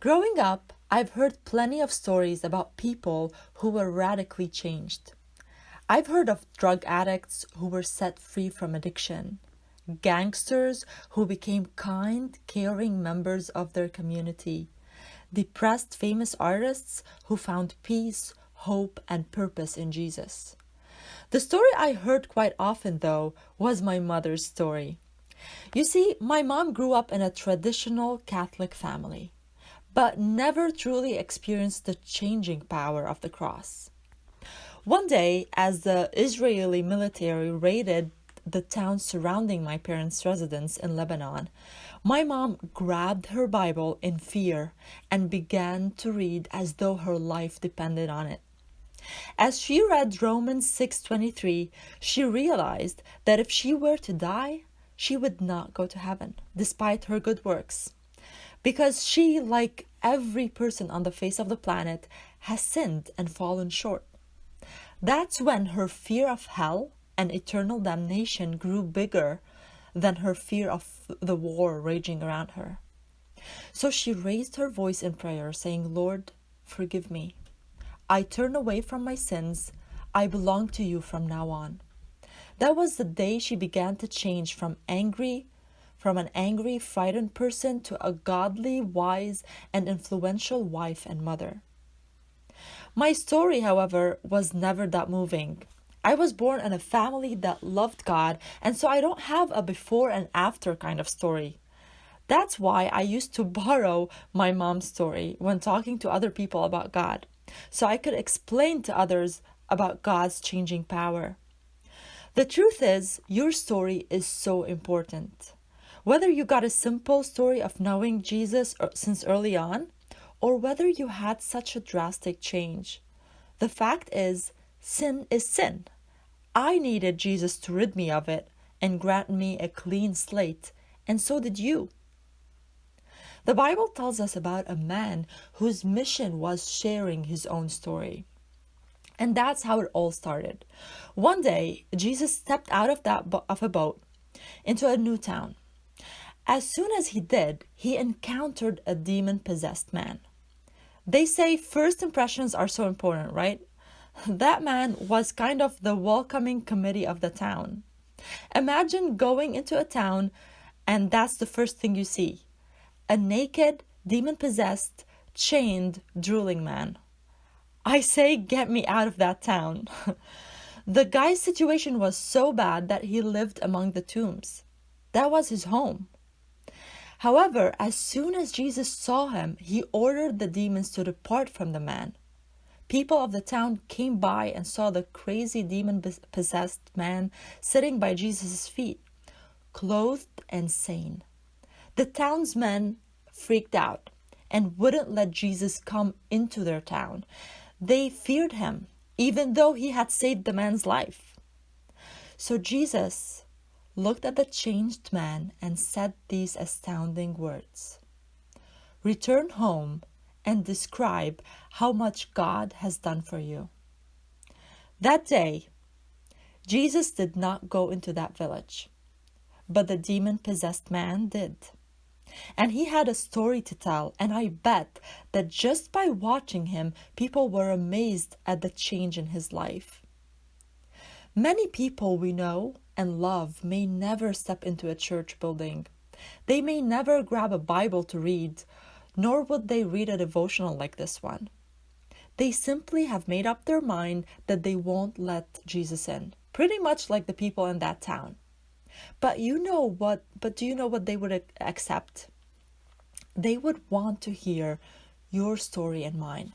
Growing up, I've heard plenty of stories about people who were radically changed. I've heard of drug addicts who were set free from addiction, gangsters who became kind, caring members of their community, depressed famous artists who found peace, hope, and purpose in Jesus. The story I heard quite often, though, was my mother's story. You see, my mom grew up in a traditional Catholic family, but never truly experienced the changing power of the cross. One day, as the Israeli military raided the town surrounding my parents' residence in Lebanon, my mom grabbed her Bible in fear and began to read as though her life depended on it. As she read Romans 6:23, she realized that if she were to die, she would not go to heaven, despite her good works, because she, like every person on the face of the planet, has sinned and fallen short. That's when her fear of hell and eternal damnation grew bigger than her fear of the war raging around her. So she raised her voice in prayer, saying, "Lord, forgive me. I turn away from my sins. I belong to you from now on." That was the day she began to change from an angry, frightened person to a godly, wise, and influential wife and mother. My story, however, was never that moving. I was born in a family that loved God, and so I don't have a before and after kind of story. That's why I used to borrow my mom's story when talking to other people about God, so I could explain to others about God's changing power. The truth is, your story is so important. Whether you got a simple story of knowing Jesus since early on, or whether you had such a drastic change, the fact is, sin is sin. I needed Jesus to rid me of it and grant me a clean slate, and so did you. The Bible tells us about a man whose mission was sharing his own story. And that's how it all started. One day, Jesus stepped out of a boat into a new town. As soon as he did, he encountered a demon-possessed man. They say first impressions are so important, right? That man was kind of the welcoming committee of the town. Imagine going into a town and that's the first thing you see. A naked, demon-possessed, chained, drooling man. I say, get me out of that town. The guy's situation was so bad that he lived among the tombs. That was his home. However, as soon as Jesus saw him, he ordered the demons to depart from the man. People of the town came by and saw the crazy demon-possessed man sitting by Jesus' feet, clothed and sane. The townsmen freaked out and wouldn't let Jesus come into their town. They feared him, even though he had saved the man's life. So Jesus looked at the changed man and said these astounding words: "Return home and describe how much God has done for you." That day, Jesus did not go into that village, but the demon-possessed man did. And he had a story to tell, and I bet that just by watching him, people were amazed at the change in his life. Many people we know and love may never step into a church building. They may never grab a Bible to read, nor would they read a devotional like this one. They simply have made up their mind that they won't let Jesus in, pretty much like the people in that town. But do you know what they would accept? They would want to hear your story and mine.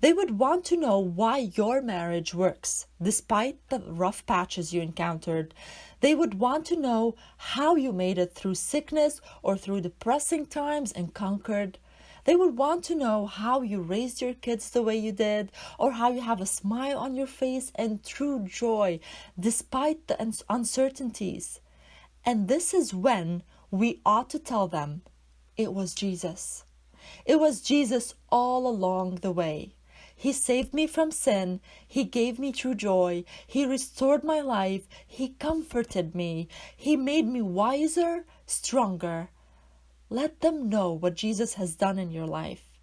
They would want to know why your marriage works, despite the rough patches you encountered. They would want to know how you made it through sickness or through depressing times and conquered. They would want to know how you raised your kids the way you did, or how you have a smile on your face and true joy despite the uncertainties. And this is when we ought to tell them, it was Jesus. It was Jesus all along the way. He saved me from sin. He gave me true joy. He restored my life. He comforted me. He made me wiser, stronger. Let them know what Jesus has done in your life.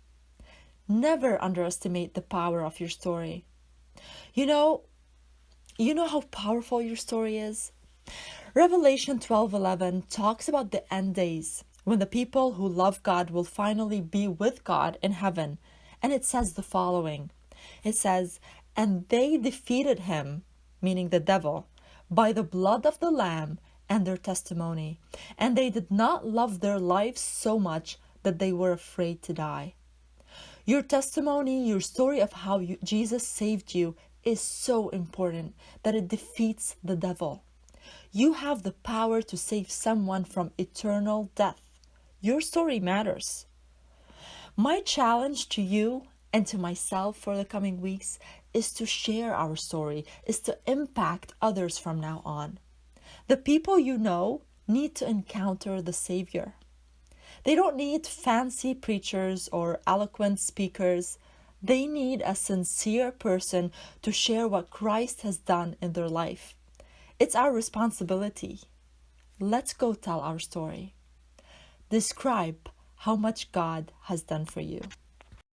Never underestimate the power of your story. You know how powerful your story is? Revelation 12:11 talks about the end days, when the people who love God will finally be with God in heaven. And it says the following. It says, "And they defeated him," meaning the devil, "by the blood of the Lamb and their testimony. And they did not love their lives so much that they were afraid to die." Your testimony, your story of how Jesus saved you is so important that it defeats the devil. You have the power to save someone from eternal death. Your story matters. My challenge to you and to myself for the coming weeks is to share our story, is to impact others from now on. The people you know need to encounter the Savior. They don't need fancy preachers or eloquent speakers. They need a sincere person to share what Christ has done in their life. It's our responsibility. Let's go tell our story. Describe how much God has done for you.